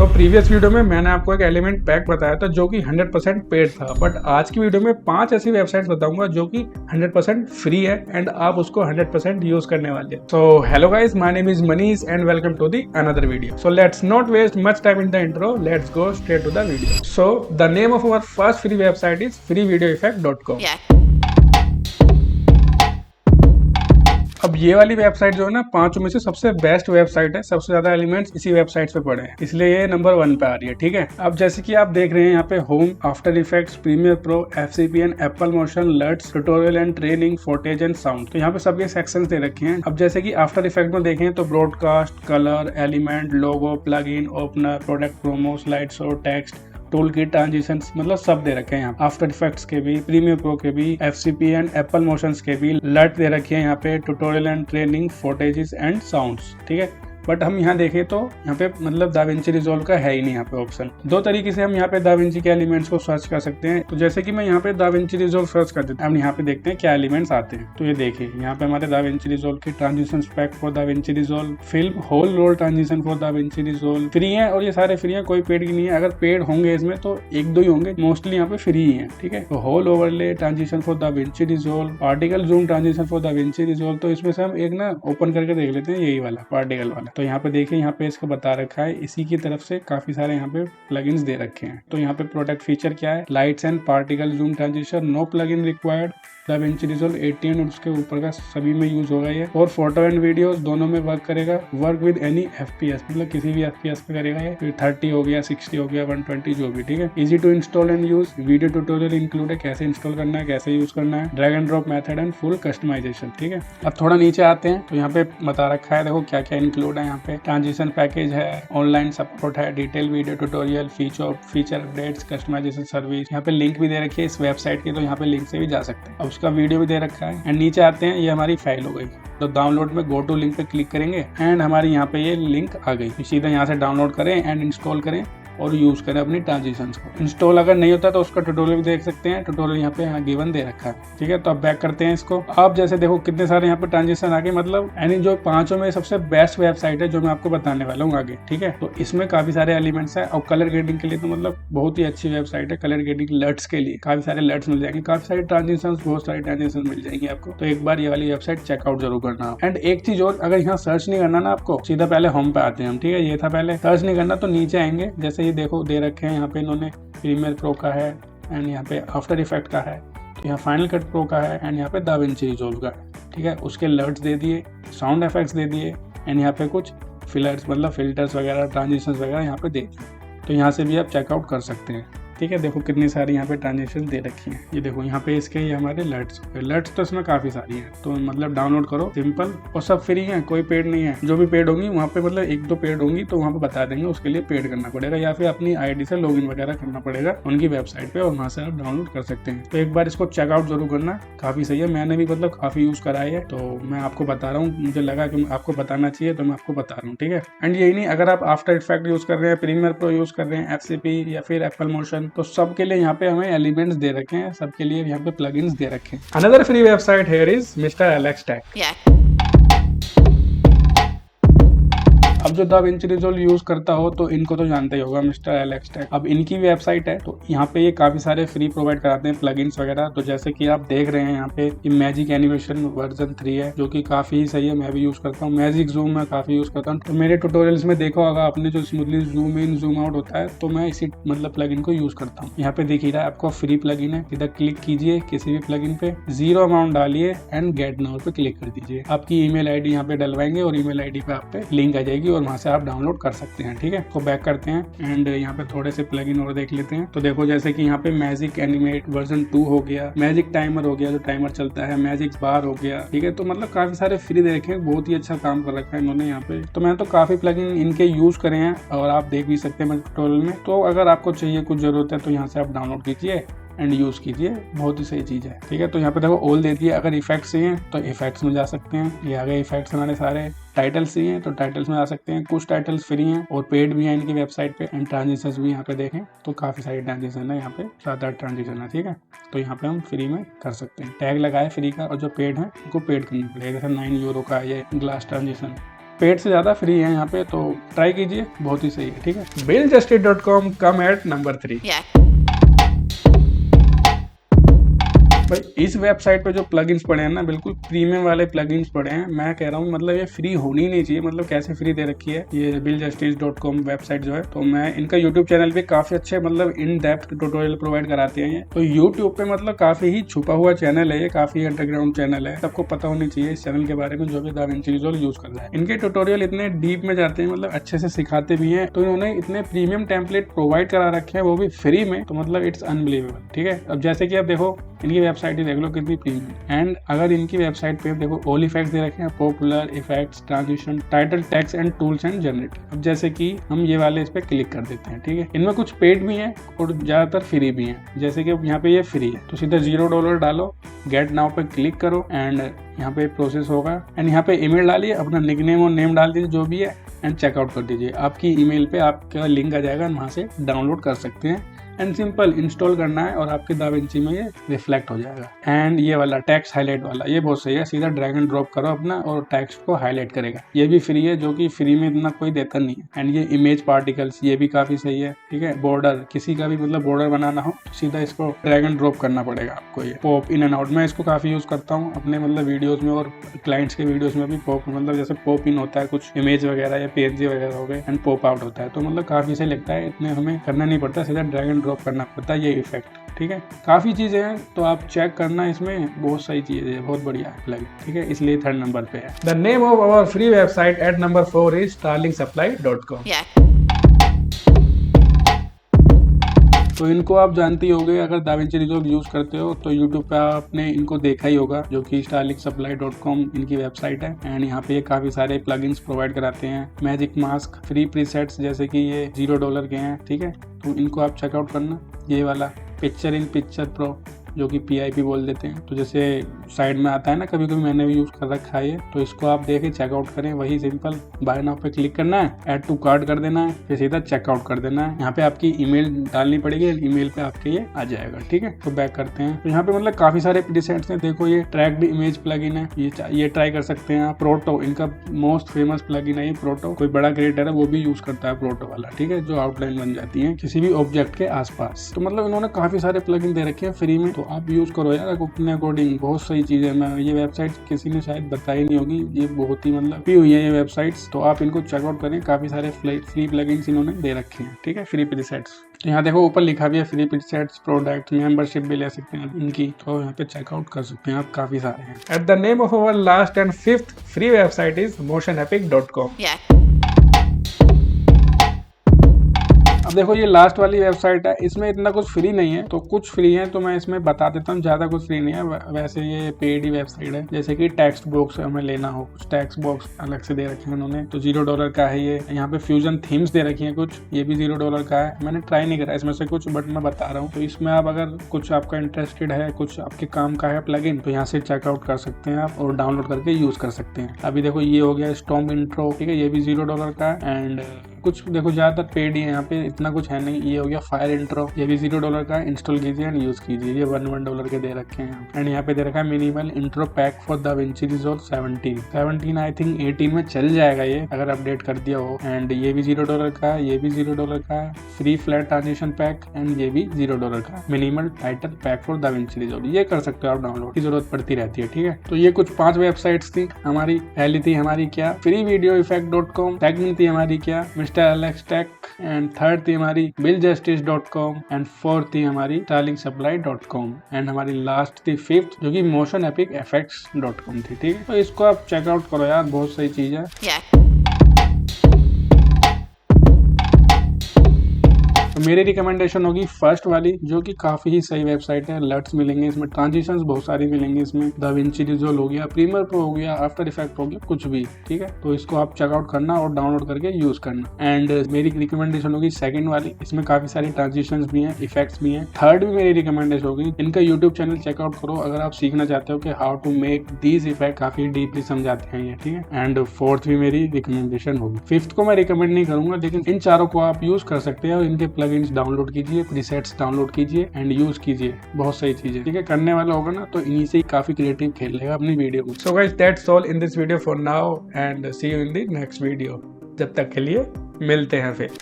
तो previous video में मैंने आपको एक एलिमेंट पैक बताया था जो कि 100% पेड था, बट आज की वीडियो में 5 ऐसी वेबसाइट्स बताऊंगा जो कि 100% फ्री है एंड आप उसको 100% यूज करने वाले हैं। So hello guys, my name is Manish and welcome to the another video. So let's not waste much time in the intro, let's go straight to the video. So the name of our first free website is freevideoeffect.com। अब ये वाली website जो है ना, पांचों में से सबसे बेस्ट वेबसाइट है। सबसे ज्यादा एलिमेंट्स इसी वेबसाइट पे पड़े हैं, इसलिए ये नंबर 1 पे आ रही है। ठीक है, अब जैसे कि आप देख रहे हैं यहाँ पे home, After Effects, Premiere Pro, FCPN, Apple Motion, LUTs, tutorial and training, footage and sound. तो यहाँ पे सबके सेक्शंस दे रखे हैं। अब जैसे कि आफ्टर इफेक्ट में देखें तो broadcast, colour, element, logo, plug in, opener, product promo, slide show, text, tool kit, transitions, मतलब सब दे रखे हैं यहाँ। आफ्टर इफेक्ट्स के भी, प्रीमियर प्रो के भी, FCPN, एप्पल मोशंस के भी, लट दे रखे हैं यहाँ पे, tutorial and training, footages and sounds. ठीक है, बट हम यहाँ देखें तो यहाँ पे मतलब दाविंची रिजॉल्व का है ही नहीं यहाँ पे ऑप्शन। दो तरीके से हम यहाँ पे दाविंची के एलिमेंट्स को सर्च कर सकते हैं। तो जैसे कि मैं यहाँ पे दाविंची रिजॉल्व सर्च कर देता हूँ, हम यहाँ पे देखते हैं क्या एलिमेंट्स आते हैं। तो ये देखिए यहाँ पे हमारे दाविंची रिजॉल्व की transition pack for DaVinci Resolve, film hole roll transition for DaVinci Resolve free है, और ये सारे फ्री है, कोई पेड की नहीं है। अगर पेड होंगे इसमें तो एक दो ही होंगे, मोस्टली यहाँ पे फ्री ही है। ठीक है, तो hole overlay transition for DaVinci Resolve, particle zoom transition for DaVinci Resolve. तो इसमें से हम एक ना ओपन करके देख लेते हैं, यही वाला पार्टिकल वाला। तो यहाँ पे देखिए, यहाँ पे इसका बता रखा है, इसी की तरफ से काफी सारे यहाँ पे प्लगइन्स दे रखे हैं। तो यहाँ पे प्रोडक्ट फीचर क्या है, lights and particle zoom transition, no plugin required, DaVinci Resolve 18 और उसके ऊपर का सभी में यूज होगा ये। और फोटो एंड वीडियो दोनों में वर्क करेगा। वर्क विद एनी FPS, मतलब किसी भी FPS पे करेगा ये। फिर 30 हो गया, 60 हो गया, 120 जो भी। ठीक है, easy to install and use, video tutorial include है, कैसे इंस्टॉल करना है, कैसे यूज करना है, drag and drop method and full customization. ठीक है, अब थोड़ा नीचे आते हैं तो यहाँ पे बता रखा है, देखो क्या क्या इंक्लूड है यहाँ पे। ट्रांजिशन पैकेज है, ऑनलाइन सपोर्ट है, detail video tutorial, feature updates, customization service. यहाँ पे लिंक भी दे रखी है इस वेबसाइट की, तो यहाँ पे लिंक से भी जा सकते हैं। अब उसका वीडियो भी दे रखा है। एंड नीचे आते हैं, ये हमारी फाइल हो गई। तो डाउनलोड में गो टू लिंक पे क्लिक करेंगे एंड हमारी यहाँ पे ये लिंक आ गई। सीधा यहाँ से डाउनलोड करें एंड इंस्टॉल करें और यूज करें अपनी ट्रांजिशंस को। इंस्टॉल अगर नहीं होता तो उसका ट्यूटोरियल भी देख सकते हैं, ट्यूटोरियल यहाँ पे गिवन दे रखा है। ठीक है, तो अब बैक करते हैं इसको। आप जैसे देखो कितने सारे यहाँ पे ट्रांजिशन आ गए, मतलब यानी जो पांचों में सबसे बेस्ट वेबसाइट है जो मैं आपको बताने वाला हूँ आगे। ठीक है, तो इसमें काफी सारे एलिमेंट्स है। और कलर ग्रेडिंग के लिए तो मतलब बहुत ही अच्छी वेबसाइट है। कलर ग्रेडिंग, लट्स के लिए काफी सारे लट्स मिल जाएंगे, काफी सारे ट्रांजिशन, बहुत सारे ट्रांजिशन मिल जाएंगे आपको। तो एक बार ये वाली वेबसाइट चेकआउट जरूर करना। एंड एक चीज और, अगर यहाँ सर्च नहीं करना ना आपको, सीधा पहले होम पे आते हैं हम। ठीक है, ये था पहले, सर्च नहीं करना तो नीचे आएंगे। जैसे ये देखो दे रखे यहाँ पे इन्होंने प्रीमियर प्रो का है एंड यहाँ पे आफ्टर इफेक्ट का है, तो यहाँ फाइनल कट प्रो का है एंड यहाँ पे दाविंची रिजॉल्व का है। ठीक है, उसके लर्ट्स दे दिए, साउंड इफेक्ट्स दे दिए एंड यहाँ पे कुछ फिलर्स, मतलब फिल्टर्स वगैरह, ट्रांजिशंस वगैरह यहाँ पे दे दिए। तो यहाँ से भी आप चेकआउट कर सकते हैं। ठीक है, देखो कितनी सारी यहाँ पे ट्रांजेक्शन दे रखी हैं। ये देखो यहाँ पे इसके, ये हमारे लट्स तो इसमें काफी सारी हैं। तो मतलब डाउनलोड करो, सिंपल, और सब फ्री है, कोई पेड नहीं है। जो भी पेड होंगी वहाँ पे, मतलब एक दो पेड होंगी तो वहाँ पे बता देंगे, उसके लिए पेड करना पड़ेगा या फिर अपनी ID से लॉगिन वगैरह करना पड़ेगा उनकी वेबसाइट पे, और वहाँ से आप डाउनलोड कर सकते हैं। तो एक बार इसको चेकआउट जरूर करना, काफी सही है। मैंने भी मतलब काफी यूज करा है, तो मैं आपको बता रहा हूँ, मुझे लगा कि आपको बताना चाहिए तो मैं आपको बता रहा हूँ। ठीक है, एंड यही नहीं, अगर आप आफ्टर इफेक्ट यूज कर रहे हैं, प्रीमियर प्रो यूज कर रहे हैं, FCP या फिर एप्पल मोशन, तो सबके लिए यहाँ पे हमें एलिमेंट्स दे रखे हैं, सबके लिए यहाँ पे प्लगइन्स दे रखे हैं। Another free website here is mister Alex tech. अब जो दाविंची रिजॉल्व यूज करता हो तो इनको तो जानते ही होगा, मिस्टर एलेक्स टेक। अब इनकी वेबसाइट है, तो यहाँ पे ये काफी सारे फ्री प्रोवाइड कराते हैं प्लगइन्स वगैरह। तो जैसे कि आप देख रहे हैं यहाँ पे ये मैजिक एनिमेशन वर्जन 3 है, जो कि काफी सही है, मैं भी यूज करता हूँ। मैजिक जूम मैं काफी यूज करता हूँ। तो मेरे ट्यूटोरियल्स में देखा होगा आपने, जो smoothly zoom in zoom out होता है, तो मैं इसी मतलब प्लगइन को यूज करता हूँ। यहाँ पे देख ही रहा है आपको, फ्री प्लगइन है। इधर क्लिक कीजिए किसी भी प्लगइन पे, 0 अमाउंट डालिए एंड गेट नाउ पे क्लिक कर दीजिए। आपकी ईमेल ID यहाँ पे डलवाएंगे और ईमेल ID पे आप पे लिंक आ जाएगी और वहाँ से आप डाउनलोड कर सकते हैं। ठीक है, तो बैक करते हैं एंड यहाँ पे थोड़े से प्लगइन और देख लेते हैं। तो देखो जैसे कि यहाँ पे मैजिक एनिमेट वर्जन 2 हो गया, मैजिक टाइमर हो गया, जो टाइमर चलता है, मैजिक बार हो गया। ठीक है, तो मतलब काफी सारे फ्री दे रखे हैं, बहुत ही अच्छा काम कर रखा है इन्होंने यहाँ पे। तो मैंने तो काफी प्लगइन इनके यूज करे हैं और आप देख भी सकते हैं मेरे ट्यूटोरियल में। तो अगर आपको चाहिए, कुछ जरूरत है, तो यहाँ से आप डाउनलोड कीजिए एंड यूज कीजिए, बहुत ही सही चीज है। ठीक है, तो यहाँ पे देखो ऑल दे दिए। अगर इफेक्ट्स चाहिए तो इफेक्ट्स में जा सकते हैं, ये आ गए इफेक्ट्स हमारे सारे। टाइटल्स चाहिए तो टाइटल्स में आ सकते हैं, कुछ टाइटल्स फ्री हैं और पेड भी हैं इनकी वेबसाइट पे। एंड ट्रांजिशंस भी यहाँ पे देखें तो काफी सारी ट्रांजिशन है, यहाँ पे 7-8 ट्रांजिशन है। ठीक है, तो यहाँ पे हम फ्री में कर सकते हैं। टैग लगाए फ्री का, और जो पेड है उनको पेड करना पड़ेगा। जैसे 9 यूरो का ये ग्लास ट्रांजिशन, पेड से ज्यादा फ्री है यहाँ पे, तो ट्राई कीजिए, बहुत ही सही है। ठीक है, buildjustice.com कम एट नंबर 3। भाई इस वेबसाइट पे जो प्लगइन्स पड़े हैं ना, बिल्कुल प्रीमियम वाले प्लगइन्स पड़े हैं। मैं कह रहा हूँ मतलब ये फ्री होनी नहीं चाहिए, मतलब कैसे फ्री दे रखी है ये buildjustice.com वेबसाइट जो है। तो मैं इनका यूट्यूब चैनल पे काफी अच्छे मतलब इन डेप्थ ट्यूटोरियल प्रोवाइड कराते हैं ये। तो यूट्यूब पे मतलब काफी ही छुपा हुआ चैनल है ये, काफी अंडरग्राउंड चैनल है। सबको पता होनी चाहिए इस चैनल के बारे में जो भी दाविंची रिजॉल्व यूज कर रहा है। इनके ट्यूटोरियल इतने डीप में जाते हैं, मतलब अच्छे से सिखाते भी हैं। तो इन्होंने इतने प्रीमियम टेम्पलेट प्रोवाइड करा रखे हैं, वो भी फ्री में, तो मतलब इट्स अनबिलीवेबल। ठीक है, अब जैसे कि आप देखो इनकी वेबसाइट ही देख लो कितनी प्रीमियम। एंड अगर इनकी वेबसाइट पे देखो ऑल इफेक्ट्स दे रखे हैं, popular effects, transition, title, text and tools and generator. अब जैसे कि हम ये वाले इस पे क्लिक कर देते हैं। ठीक है, इनमें कुछ पेड भी हैं और ज्यादातर फ्री भी हैं। जैसे कि यहाँ पे ये फ्री है तो सीधा $0 डालो, गेट नाउ पे क्लिक करो एंड यहाँ पे प्रोसेस होगा। एंड यहाँ पे ईमेल डालिए, अपना निकनेम और नेम डाल दीजिए जो भी है, एंड चेकआउट कर दीजिए। आपकी ईमेल पे आपका लिंक आ जाएगा, वहाँ से डाउनलोड कर सकते हैं। एंड सिंपल इंस्टॉल करना है और आपके दाविंची में ये रिफ्लेक्ट हो जाएगा। एंड ये वाला टेक्स्ट हाईलाइट वाला ये बहुत सही है, सीधा ड्रैग एंड ड्रॉप करो अपना और टेक्स्ट को हाईलाइट करेगा। ये भी फ्री है, जो कि फ्री में इतना कोई देता नहीं है। एंड ये इमेज पार्टिकल्स ये भी काफी सही है। ठीक है, बॉर्डर, किसी का भी मतलब बॉर्डर बनाना हो तो सीधा इसको ड्रैग एंड ड्रॉप करना पड़ेगा आपको। ये पॉप इन एंड आउट, मैं इसको काफी यूज करता हूँ अपने मतलब वीडियोज में और क्लाइंट्स के वीडियोज में भी। पॉप मतलब जैसे पॉप इन होता है कुछ इमेज वगैरह या PNG वगैरह हो गए, एंड पॉप आउट होता है, तो मतलब काफी सही लगता है। इतने हमें करना नहीं पड़ता, सीधा ड्रैग एंड ड्रॉप करना पड़ता है ये इफेक्ट। ठीक है, काफी चीजें हैं तो आप चेक करना, इसमें बहुत सही चीजें है, बहुत बढ़िया लगे। ठीक है, इसलिए 3rd नंबर पे है। The name of our free website at number 4 is starlingsupply.com। तो इनको आप जानती होंगे, अगर दाविंची रिजॉल्व यूज करते हो तो यूट्यूब पे आपने इनको देखा ही होगा, जो कि starlingsupply.com इनकी वेबसाइट है। एंड यहाँ पे ये काफी सारे प्लगइन्स प्रोवाइड कराते हैं, मैजिक मास्क, फ्री प्रीसेट्स जैसे कि ये $0 के हैं। ठीक है, तो इनको आप चेकआउट करना। ये वाला पिक्चर इन पिक्चर प्रो जो कि PIP बोल देते हैं, तो जैसे साइड में आता है ना, कभी कभी मैंने भी यूज कर रखा है, तो इसको आप देखें चेकआउट करें। वही सिंपल बाय नाउ पे क्लिक करना है, ऐड टू कार्ट कर देना है, फिर सीधा चेकआउट कर देना है। यहाँ पे आपकी ईमेल डालनी पड़ेगी, ईमेल पे आपके ये आ जाएगा। ठीक है, तो बैक करते हैं। तो यहाँ पे मतलब काफी सारे प्रीसेट्स हैं। देखो ये ट्रैक्ड इमेज प्लगइन है, ये ट्राई कर सकते हैं आप। प्रोटो इनका मोस्ट फेमस प्लगइन है ये प्रोटो, कोई बड़ा क्रिएटर है वो भी यूज करता है प्रोटो वाला। ठीक है, जो आउटलाइन बन जाती है किसी भी ऑब्जेक्ट के आसपास। तो मतलब इन्होंने काफी सारे प्लगइन दे रखे हैं फ्री में, तो आप यूज करो यार अपने अकॉर्डिंग। बहुत सही चीज है। मैं ये वेबसाइट किसी ने शायद बताई नहीं होगी, ये बहुत ही मतलब भी हुई है ये वेबसाइट्स, तो आप इनको चेकआउट करें। काफी सारे फ्री प्लगइन्स इन्होंने दे रखे हैं। ठीक है, फ्री प्रीसेट्स। यहाँ देखो ऊपर लिखा भी है फ्री प्रीसेट्स, प्रोडक्ट, मेंबरशिप भी ले सकते हैं इनकी, तो यहाँ पे चेकआउट कर सकते हैं आप, काफी सारे हैं। At the name of our last and 5th free website is motionepic.com। अब देखो ये लास्ट वाली वेबसाइट है, इसमें इतना कुछ फ्री नहीं है, तो कुछ फ्री है तो मैं इसमें बता देता हूँ, ज्यादा कुछ फ्री नहीं है। वैसे ये पेड ही वेबसाइट है। जैसे कि टेक्स्ट बॉक्स हमें लेना हो, कुछ टेक्स्ट बॉक्स अलग से दे रखे हैं उन्होंने, तो $0 का है ये। यहाँ पे फ्यूजन थीम्स दे रखी है कुछ, ये भी $0 का है। मैंने ट्राई नहीं करा इसमें से कुछ, बट मैं बता रहा हूँ। तो इसमें आप अगर कुछ आपका इंटरेस्टेड है, कुछ आपके काम का है प्लगइन, तो यहाँ से चेकआउट कर सकते हैं आप और डाउनलोड करके यूज कर सकते हैं। अभी देखो ये हो गया स्टॉर्म इंट्रो। ठीक है, ये भी $0 का है। एंड कुछ देखो ज्यादातर पेड ही है, यहाँ पे इतना कुछ है नहीं। ये हो गया फायर इंट्रो, ये भी $0 का, इंस्टॉल कीजिए एंड यूज कीजिए। ये $1 के दे रखे हैं। एंड यहाँ पे दे रखा है minimal intro pack for DaVinci resolve 17 I think 18 में चल जाएगा ये, अगर अपडेट कर दिया हो। एंड ये भी $0 का है, ये भी $0 का है। Free flat transition pack, and ये भी $0 का। Minimal title pack for DaVinci resolve, ये कर सकते हो आप डाउनलोड, की जरूरत पड़ती रहती है। ठीक है, तो ये कुछ 5 वेबसाइट्स थी हमारी। पहली थी हमारी क्या, फ्री वीडियो इफेक्ट.com। सेकंड थी हमारी क्या, mister Alex take. And 3rd थी हमारी buildjustice.com। एंड 4th थी हमारी starlingsupply.com। एंड हमारी लास्ट थी 5th जो कि motionepiceffects.com थी। ठीक है, तो इसको आप चेकआउट करो यार, बहुत सही चीज है। तो मेरी रिकमेंडेशन होगी फर्स्ट वाली, जो कि काफी ही सही वेबसाइट है। लट्स मिलेंगे इसमें, ट्रांजिशंस बहुत सारी मिलेंगे इसमें। दाविंची रिजॉल्व हो गया, प्रीमियर प्रो हो गया, आफ्टर इफेक्ट हो गया, कुछ भी। ठीक है, तो इसको आप चेकआउट करना और डाउनलोड करके यूज करना। एंड मेरी रिकमेंडेशन होगी सेकंड वाली, इसमें काफी सारी ट्रांजिशंस भी हैं, इफेक्ट्स भी हैं। 3rd भी मेरी रिकमेंडेशन होगी, इनका यूट्यूब चैनल चेकआउट करो अगर आप सीखना चाहते हो कि how to make these effect, काफी डीपली समझाते हैं ये। ठीक है, एंड 4th भी मेरी रिकमेंडेशन होगी। 5th को मैं रिकमेंड नहीं करूंगा, लेकिन इन चारों को आप यूज कर सकते हैं और इनके प्लगइन्स डाउनलोड कीजिए, प्रीसेट्स डाउनलोड कीजिए एंड यूज कीजिए। बहुत सही चीज है, ठीक है। करने वाला होगा ना तो इन्हीं से ही काफी क्रिएटिव खेल लेगा अपनी वीडियो में। So guys that's all in this video for now and see you in the next video. जब तक के लिए मिलते हैं फिर।